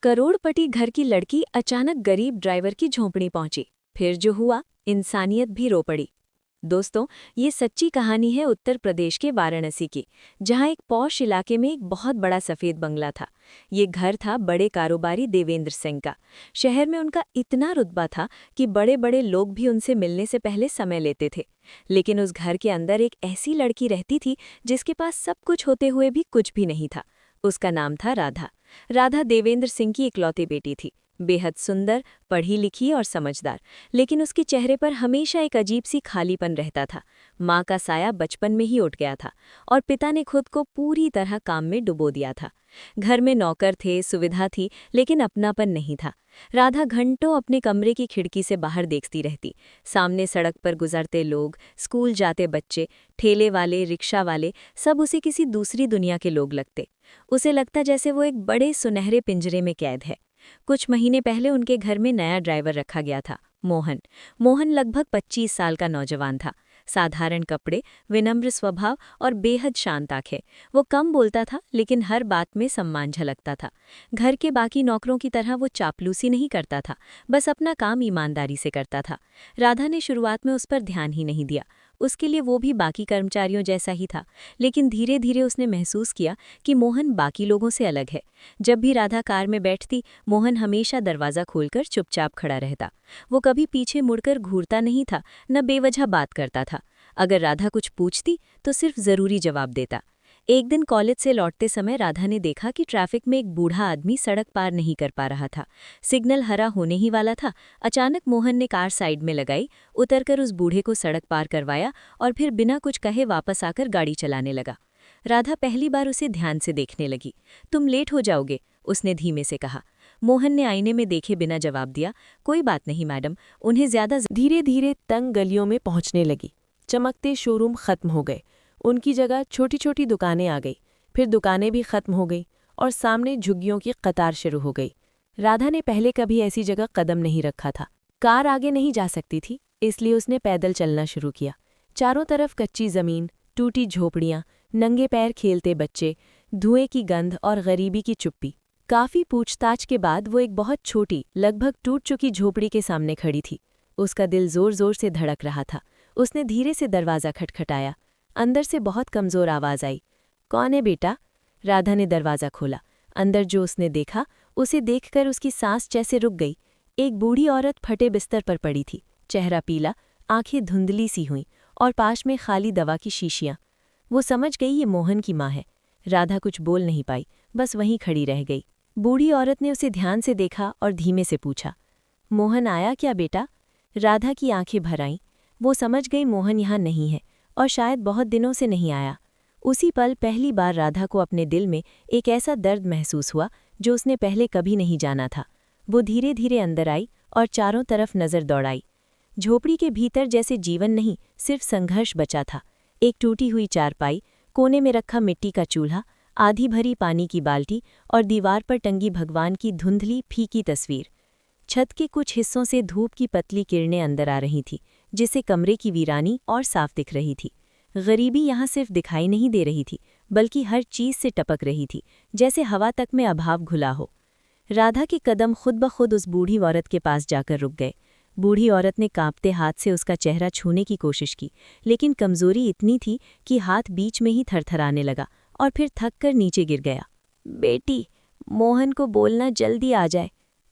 करोड़पति घर की लड़की अचानक गरीब ड्राइवर की झोंपड़ी पहुंची। फिर जो हुआ, इंसानियत भी रो पड़ी। दोस्तों, ये सच्ची कहानी है उत्तर प्रदेश के वाराणसी की, जहां एक पॉश इलाके में एक बहुत बड़ा सफ़ेद बंगला था। ये घर था बड़े कारोबारी देवेंद्र सिंह का। शहर में उनका इतना रुतबा था कि बड़े बड़े लोग भी उनसे मिलने से पहले समय लेते थे। लेकिन उस घर के अंदर एक ऐसी लड़की रहती थी जिसके पास सब कुछ होते हुए भी कुछ भी नहीं था। उसका नाम था राधा। राधा देवेंद्र सिंह की इकलौती बेटी थी, बेहद सुंदर, पढ़ी लिखी और समझदार। लेकिन उसके चेहरे पर हमेशा एक अजीब सी खालीपन रहता था। माँ का साया बचपन में ही उठ गया था और पिता ने खुद को पूरी तरह काम में डुबो दिया था। घर में नौकर थे, सुविधा थी, लेकिन अपनापन नहीं था। राधा घंटों अपने कमरे की खिड़की से बाहर देखती रहती। सामने सड़क पर गुजरते लोग, स्कूल जाते बच्चे, ठेले वाले, रिक्शा वाले, सब उसे किसी दूसरी दुनिया के लोग लगते। उसे लगता जैसे वो एक बड़े सुनहरे पिंजरे में कैद है। कुछ महीने पहले उनके घर में नया ड्राइवर रखा गया था, मोहन। मोहन लगभग 25 साल का नौजवान था। साधारण कपड़े, विनम्र स्वभाव और बेहद शांत आंखें। वो कम बोलता था, लेकिन हर बात में सम्मान झलकता था। घर के बाकी नौकरों की तरह वो चापलूसी नहीं करता था, बस अपना काम ईमानदारी से करता था। राधा ने शुरुआत में उस पर ध्यान ही नहीं दिया। उसके लिए वो भी बाकी कर्मचारियों जैसा ही था। लेकिन धीरे धीरे उसने महसूस किया कि मोहन बाकी लोगों से अलग है। जब भी राधा कार में बैठती, मोहन हमेशा दरवाज़ा खोलकर चुपचाप खड़ा रहता। वो कभी पीछे मुड़कर घूरता नहीं था, न बेवजह बात करता था। अगर राधा कुछ पूछती तो सिर्फ ज़रूरी जवाब देता। एक दिन कॉलेज से लौटते समय राधा ने देखा कि ट्रैफिक में एक बूढ़ा आदमी सड़क पार नहीं कर पा रहा था। सिग्नल हरा होने ही वाला था। अचानक मोहन ने कार साइड में लगाई, उतरकर उस बूढ़े को सड़क पार करवाया और फिर बिना कुछ कहे वापस आकर गाड़ी चलाने लगा। राधा पहली बार उसे ध्यान से देखने लगी। तुम लेट हो जाओगे, उसने धीमे से कहा। मोहन ने आईने में देखे बिना जवाब दिया। कोई बात नहीं मैडम। उन्हें ज्यादा धीरे धीरे तंग गलियों में पहुंचने लगी। चमकते शोरूम खत्म हो गए, उनकी जगह छोटी छोटी दुकानें आ गई। फिर दुकानें भी खत्म हो गई और सामने झुग्गियों की कतार शुरू हो गई। राधा ने पहले कभी ऐसी जगह कदम नहीं रखा था। कार आगे नहीं जा सकती थी, इसलिए उसने पैदल चलना शुरू किया। चारों तरफ कच्ची जमीन, टूटी झोपड़ियां, नंगे पैर खेलते बच्चे, धुएं की गंध और गरीबी की चुप्पी। काफी पूछताछ के बाद वो एक बहुत छोटी, लगभग टूट चुकी झोपड़ी के सामने खड़ी थी। उसका दिल जोर जोर से धड़क रहा था। उसने धीरे से दरवाज़ा खटखटाया। अंदर से बहुत कमज़ोर आवाज़ आई। कौन है बेटा? राधा ने दरवाज़ा खोला। अंदर जो उसने देखा, उसे देखकर उसकी सांस जैसे रुक गई। एक बूढ़ी औरत फटे बिस्तर पर पड़ी थी, चेहरा पीला, आंखें धुंधली सी हुईं और पास में खाली दवा की शीशियाँ। वो समझ गई ये मोहन की माँ है। राधा कुछ बोल नहीं पाई, बस वहीं खड़ी रह गई। बूढ़ी औरत ने उसे ध्यान से देखा और धीमे से पूछा, मोहन आया क्या बेटा? राधा की आंखें भर आईं। वो समझ गई मोहन यहाँ नहीं है और शायद बहुत दिनों से नहीं आया। उसी पल पहली बार राधा को अपने दिल में एक ऐसा दर्द महसूस हुआ जो उसने पहले कभी नहीं जाना था। वो धीरे धीरे अंदर आई और चारों तरफ नज़र दौड़ाई। झोपड़ी के भीतर जैसे जीवन नहीं, सिर्फ संघर्ष बचा था। एक टूटी हुई चारपाई, कोने में रखा मिट्टी का चूल्हा, आधी भरी पानी की बाल्टी और दीवार पर टंगी भगवान की धुंधली फीकी तस्वीर। छत के कुछ हिस्सों से धूप की पतली किरणें अंदर आ रही थी, जिससे कमरे की वीरानी और साफ दिख रही थी। गरीबी यहाँ सिर्फ दिखाई नहीं दे रही थी, बल्कि हर चीज़ से टपक रही थी, जैसे हवा तक में अभाव घुला हो। राधा के कदम खुद ब खुद उस बूढ़ी औरत के पास जाकर रुक गए। बूढ़ी औरत ने कांपते हाथ से उसका चेहरा छूने की कोशिश की, लेकिन कमजोरी इतनी थी कि हाथ बीच में ही थरथराने लगा और फिर थक कर नीचे गिर गया। बेटी, मोहन को बोलना जल्दी आ जाए,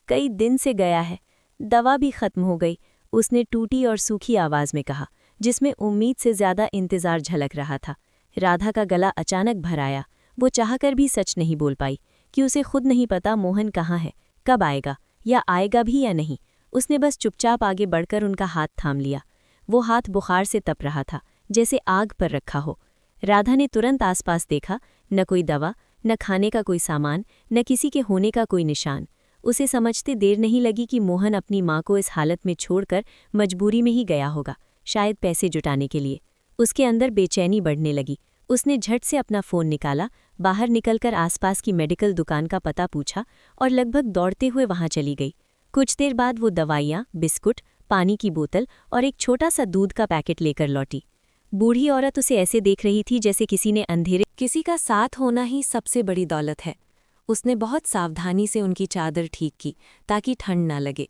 कई दिन से गया है, दवा भी खत्म हो गई, उसने टूटी और सूखी आवाज़ में कहा, जिसमें उम्मीद से ज़्यादा इंतज़ार झलक रहा था। राधा का गला अचानक भर आया। वो चाहकर भी सच नहीं बोल पाई कि उसे खुद नहीं पता मोहन कहाँ है, कब आएगा या आएगा भी या नहीं। उसने बस चुपचाप आगे बढ़कर उनका हाथ थाम लिया। वो हाथ बुखार से तप रहा था, जैसे आग पर रखा हो। राधा ने तुरंत आसपास देखा, न कोई दवा, न खाने का कोई सामान, न किसी के होने का कोई निशान। उसे समझते देर नहीं लगी कि मोहन अपनी माँ को इस हालत में छोड़कर मजबूरी में ही गया होगा, शायद पैसे जुटाने के लिए। उसके अंदर बेचैनी बढ़ने लगी। उसने झट से अपना फ़ोन निकाला, बाहर निकलकर आसपास की मेडिकल दुकान का पता पूछा और लगभग दौड़ते हुए वहां चली गई। कुछ देर बाद वो दवाइयाँ, बिस्कुट, पानी की बोतल और एक छोटा सा दूध का पैकेट लेकर लौटी। बूढ़ी औरत उसे ऐसे देख रही थी जैसे किसी ने अंधेरे। किसी का साथ होना ही सबसे बड़ी दौलत है। उसने बहुत सावधानी से उनकी चादर ठीक की ताकि ठंड न लगे।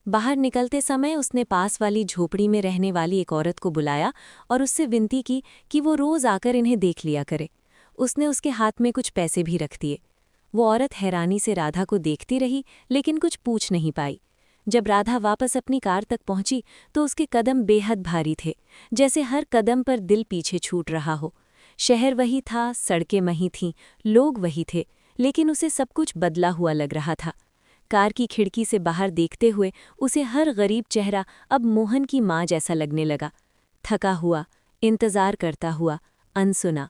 बाहर निकलते समय उसने पास वाली झोपड़ी में रहने वाली एक औरत को बुलाया और उससे विनती की कि वो रोज़ आकर इन्हें देख लिया करे। उसने उसके हाथ में कुछ पैसे भी रख दिए। वो औरत हैरानी से राधा को देखती रही लेकिन कुछ पूछ नहीं पाई। जब राधा वापस अपनी कार तक पहुंची तो उसके कदम बेहद भारी थे, जैसे हर कदम पर दिल पीछे छूट रहा हो। शहर वही था, सड़कें वही थीं, लोग वही थे, लेकिन उसे सब कुछ बदला हुआ लग रहा था। कार की खिड़की से बाहर देखते हुए उसे हर गरीब चेहरा अब मोहन की माँ जैसा लगने लगा। थका हुआ, इंतज़ार करता हुआ, अनसुना।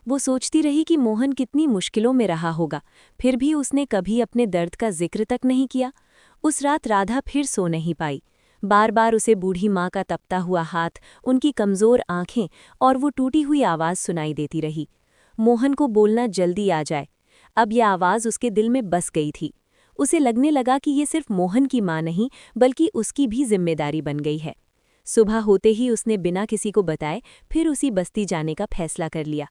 वो सोचती रही कि मोहन कितनी मुश्किलों में रहा होगा, फिर भी उसने कभी अपने दर्द का जिक्र तक नहीं किया। उस रात राधा फिर सो नहीं पाई। बार बार उसे बूढ़ी माँ का तपता हुआ हाथ, उनकी कमज़ोर आंखें और वो टूटी हुई आवाज़ सुनाई देती रही। मोहन को बोलना जल्दी आ जाए। अब यह आवाज़ उसके दिल में बस गई थी। उसे लगने लगा कि ये सिर्फ मोहन की माँ नहीं बल्कि उसकी भी जिम्मेदारी बन गई है। सुबह होते ही उसने बिना किसी को बताए फिर उसी बस्ती जाने का फैसला कर लिया।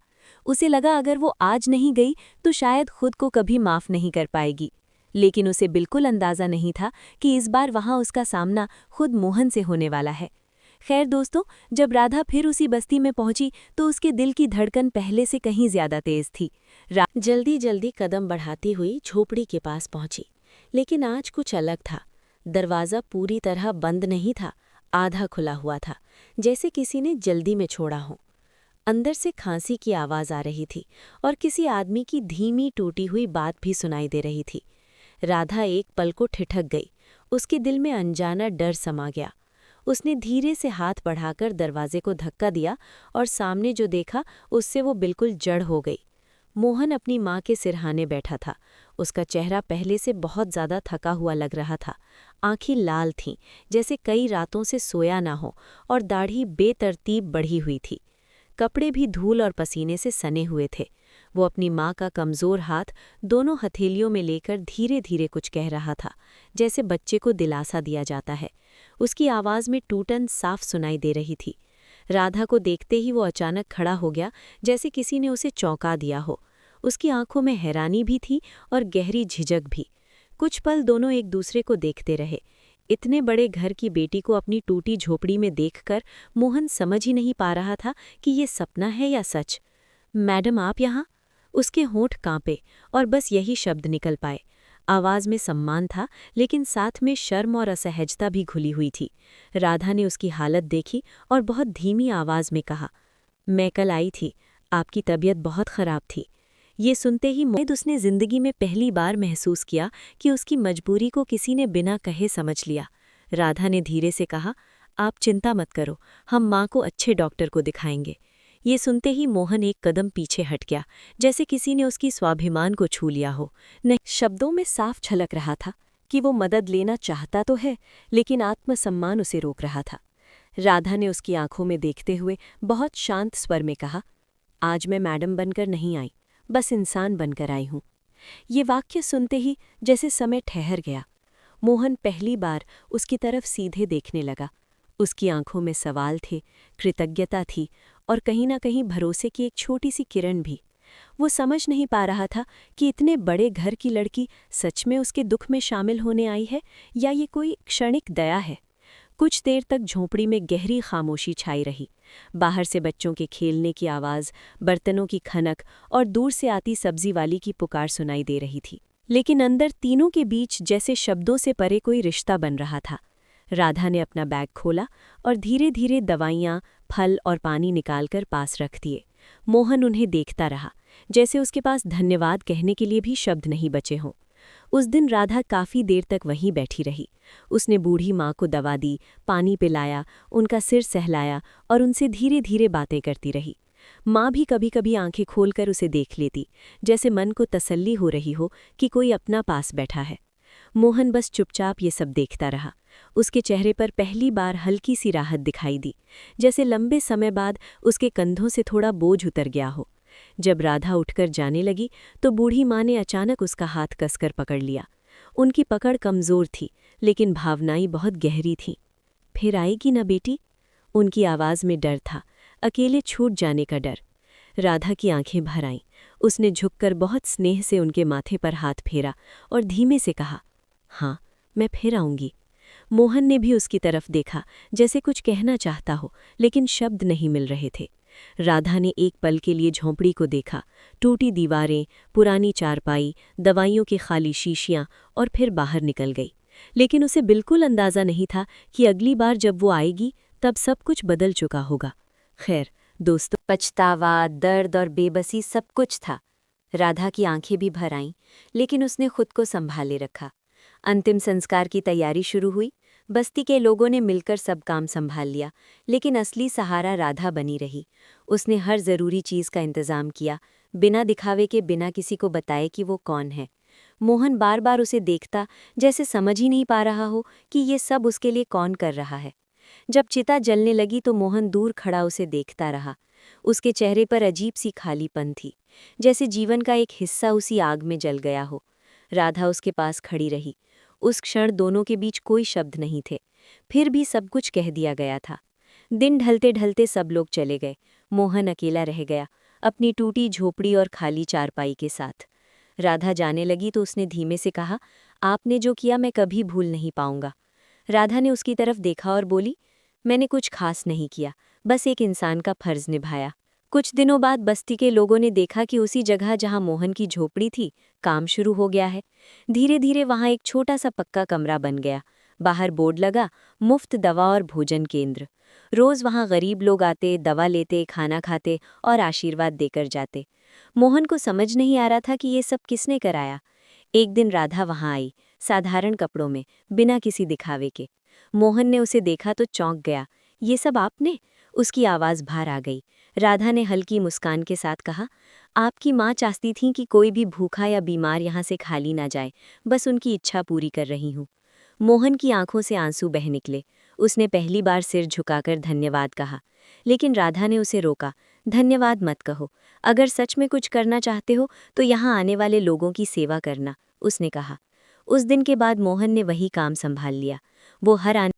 उसे लगा अगर वो आज नहीं गई तो शायद खुद को कभी माफ़ नहीं कर पाएगी। लेकिन उसे बिल्कुल अंदाज़ा नहीं था कि इस बार वहाँ उसका सामना खुद मोहन से होने वाला है। खैर दोस्तों, जब राधा फिर उसी बस्ती में पहुंची तो उसके दिल की धड़कन पहले से कहीं ज्यादा तेज थी। जल्दी जल्दी कदम बढ़ाती हुई झोपड़ी के पास पहुंची, लेकिन आज कुछ अलग था। दरवाज़ा पूरी तरह बंद नहीं था, आधा खुला हुआ था, जैसे किसी ने जल्दी में छोड़ा हो। अंदर से खांसी की आवाज़ आ रही थी और किसी आदमी की धीमी टूटी हुई बात भी सुनाई दे रही थी। राधा एक पल को ठिठक गई। उसके दिल में अनजाना डर समा गया। उसने धीरे से हाथ बढ़ाकर दरवाजे को धक्का दिया और सामने जो देखा उससे वो बिल्कुल जड़ हो गई। मोहन अपनी माँ के सिरहाने बैठा था। उसका चेहरा पहले से बहुत ज़्यादा थका हुआ लग रहा था। आंखें लाल थीं, जैसे कई रातों से सोया ना हो, और दाढ़ी बेतरतीब बढ़ी हुई थी। कपड़े भी धूल और पसीने से सने हुए थे। वो अपनी माँ का कमज़ोर हाथ दोनों हथेलियों में लेकर धीरे धीरे कुछ कह रहा था, जैसे बच्चे को दिलासा दिया जाता है। उसकी आवाज़ में टूटन साफ सुनाई दे रही थी। राधा को देखते ही वो अचानक खड़ा हो गया, जैसे किसी ने उसे चौंका दिया हो। उसकी आंखों में हैरानी भी थी और गहरी झिझक भी। कुछ पल दोनों एक दूसरे को देखते रहे। इतने बड़े घर की बेटी को अपनी टूटी झोपड़ी में देखकर मोहन समझ ही नहीं पा रहा था कि ये सपना है या सच। मैडम, आप यहाँ? उसके होंठ कांपे और बस यही शब्द निकल पाए। आवाज़ में सम्मान था, लेकिन साथ में शर्म और असहजता भी घुली हुई थी। राधा ने उसकी हालत देखी और बहुत धीमी आवाज़ में कहा, मैं कल आई थी, आपकी तबीयत बहुत ख़राब थी। ये सुनते ही उसने ज़िंदगी में पहली बार महसूस किया कि उसकी मजबूरी को किसी ने बिना कहे समझ लिया। राधा ने धीरे से कहा, आप चिंता मत करो, हम माँ को अच्छे डॉक्टर को दिखाएंगे। ये सुनते ही मोहन एक कदम पीछे हट गया, जैसे किसी ने उसकी स्वाभिमान को छू लिया हो। नहीं, शब्दों में साफ झलक रहा था कि वो मदद लेना चाहता तो है, लेकिन आत्मसम्मान उसे रोक रहा था। राधा ने उसकी आंखों में देखते हुए बहुत शांत स्वर में कहा, आज मैं मैडम बनकर नहीं आई, बस इंसान बनकर आई हूँ। ये वाक्य सुनते ही जैसे समय ठहर गया। मोहन पहली बार उसकी तरफ सीधे देखने लगा। उसकी आंखों में सवाल थे, कृतज्ञता थी और कहीं ना कहीं भरोसे की एक छोटी सी किरण भी। वो समझ नहीं पा रहा था कि इतने बड़े घर की लड़की सच में उसके दुख में शामिल होने आई है या ये कोई क्षणिक दया है। कुछ देर तक झोंपड़ी में गहरी खामोशी छाई रही। बाहर से बच्चों के खेलने की आवाज़, बर्तनों की खनक और दूर से आती सब्जी वाली की पुकार सुनाई दे रही थी। लेकिन अंदर तीनों के बीच जैसे शब्दों से परे कोई रिश्ता बन रहा था। राधा ने अपना बैग खोला और धीरे धीरे दवाइयाँ, फल और पानी निकालकर पास रख दिए। मोहन उन्हें देखता रहा, जैसे उसके पास धन्यवाद कहने के लिए भी शब्द नहीं बचे हों। उस दिन राधा काफ़ी देर तक वहीं बैठी रही। उसने बूढ़ी माँ को दवा दी, पानी पिलाया, उनका सिर सहलाया और उनसे धीरे धीरे बातें करती रही। माँ भी कभी कभी आंखें खोलकर उसे देख लेती, जैसे मन को तसल्ली हो रही हो कि कोई अपना पास बैठा है। मोहन बस चुपचाप ये सब देखता रहा। उसके चेहरे पर पहली बार हल्की सी राहत दिखाई दी, जैसे लंबे समय बाद उसके कंधों से थोड़ा बोझ उतर गया हो। जब राधा उठकर जाने लगी तो बूढ़ी माँ ने अचानक उसका हाथ कसकर पकड़ लिया। उनकी पकड़ कमज़ोर थी, लेकिन भावनाएं बहुत गहरी थीं। फिर आएगी ना बेटी? उनकी आवाज़ में डर था, अकेले छूट जाने का डर। राधा की आंखें भर आईं। उसने झुककर बहुत स्नेह से उनके माथे पर हाथ फेरा और धीमे से कहा, हाँ, मैं फिर आऊंगी। मोहन ने भी उसकी तरफ देखा, जैसे कुछ कहना चाहता हो, लेकिन शब्द नहीं मिल रहे थे। राधा ने एक पल के लिए झोंपड़ी को देखा, टूटी दीवारें, पुरानी चारपाई, दवाइयों की खाली शीशियां, और फिर बाहर निकल गई। लेकिन उसे बिल्कुल अंदाजा नहीं था कि अगली बार जब वो आएगी तब सब कुछ बदल चुका होगा। खैर दोस्तों, पछतावा, दर्द और बेबसी सब कुछ था। राधा की आंखें भी भर आईं, लेकिन उसने खुद को संभाले रखा। अंतिम संस्कार की तैयारी शुरू हुई। बस्ती के लोगों ने मिलकर सब काम संभाल लिया, लेकिन असली सहारा राधा बनी रही। उसने हर जरूरी चीज का इंतजाम किया, बिना दिखावे के, बिना किसी को बताए कि वो कौन है। मोहन बार बार उसे देखता, जैसे समझ ही नहीं पा रहा हो कि ये सब उसके लिए कौन कर रहा है। जब चिता जलने लगी तो मोहन दूर खड़ा उसे देखता रहा। उसके चेहरे पर अजीब सी खालीपन थी, जैसे जीवन का एक हिस्सा उसी आग में जल गया हो। राधा उसके पास खड़ी रही। उस क्षण दोनों के बीच कोई शब्द नहीं थे, फिर भी सब कुछ कह दिया गया था। दिन ढलते ढलते सब लोग चले गए। मोहन अकेला रह गया, अपनी टूटी झोपड़ी और खाली चारपाई के साथ। राधा जाने लगी तो उसने धीमे से कहा, आपने जो किया मैं कभी भूल नहीं पाऊंगा। राधा ने उसकी तरफ देखा और बोली, मैंने कुछ खास नहीं किया, बस एक इंसान का फर्ज निभाया। कुछ दिनों बाद बस्ती के लोगों ने देखा कि उसी जगह जहां मोहन की झोपड़ी थी, काम शुरू हो गया है। धीरे धीरे वहां एक छोटा सा पक्का कमरा बन गया। बाहर बोर्ड लगा, मुफ्त दवा और भोजन केंद्र। रोज वहां गरीब लोग आते, दवा लेते, खाना खाते और आशीर्वाद देकर जाते। मोहन को समझ नहीं आ रहा था कि ये सब किसने कराया। एक दिन राधा वहां आई, साधारण कपड़ों में, बिना किसी दिखावे के। मोहन ने उसे देखा तो चौंक गया। ये सब आपने? उसकी आवाज बाहर आ गई। राधा ने हल्की मुस्कान के साथ कहा, आपकी माँ चाहती थी कि कोई भी भूखा या बीमार यहाँ से खाली ना जाए, बस उनकी इच्छा पूरी कर रही हूँ। मोहन की आंखों से आंसू बह निकले। उसने पहली बार सिर झुकाकर धन्यवाद कहा, लेकिन राधा ने उसे रोका। धन्यवाद मत कहो, अगर सच में कुछ करना चाहते हो तो यहाँ आने वाले लोगों की सेवा करना, उसने कहा। उस दिन के बाद मोहन ने वही काम संभाल लिया। वो हर आने